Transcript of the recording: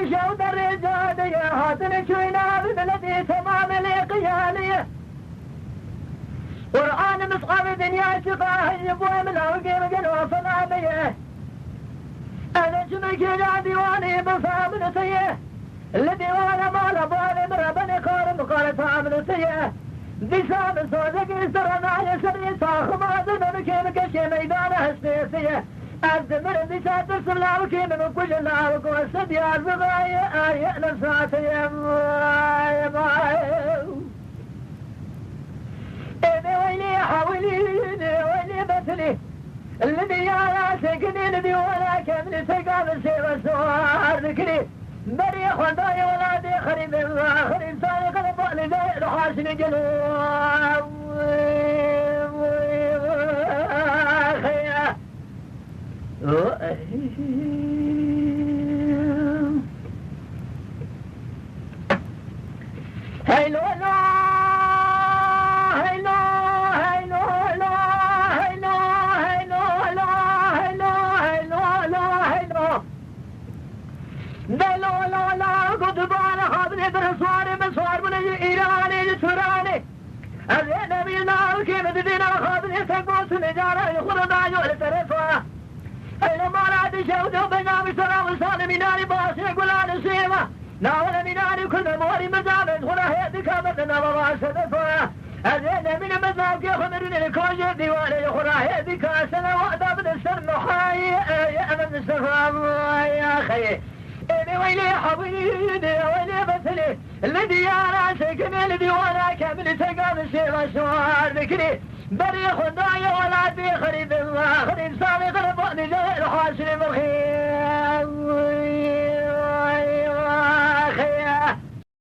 مشوا الرجالية هاتن شوينا ببلدي تمام القيالية قرآن مصحف دنيا شقاه يبوي من أوقي قلوا صنابيه أنا شمك يا ديواني بصاب نسيه الديوان مال بالي مربني قارن قارن صاب نسيه ديسان صوزك استرنا يسري صاخ ما زمن كيف كشي ميدان هستيسيه الزمن ديسان تسمع وكي من كل لا وقصد يا زغاية آية نساتي إني ويلي حولي ويلي بطلي الذي يا سكني الذي ولا كمل سقام السير السوار ذكري بري خداي ولا دي خريب خريب سارق البؤل دي الحاسن جلوب هيلو بسوار من إيراني تراني أذين بينا وكيف تدينا خاطني تقوس نجارة يخرج عيو الترفا أين ما راد شوده بنا بسرا وصال مناري باسي قلان سيما ناول مناري كل موري مزامن هنا هيدك بدنا بباسة دفا أذين من مزاق يخمرني الكوجة ديواني يخرج هيدك سنة وقتا من السر حي يأمن السفا يا خي إني ويلي حبيبي ويلي بثلي الذي يا سكن الذي ولا كامل تقام السير السوار ذكري بري خداي ولا بي خريب خريب صالح البؤن الحاسن بالخير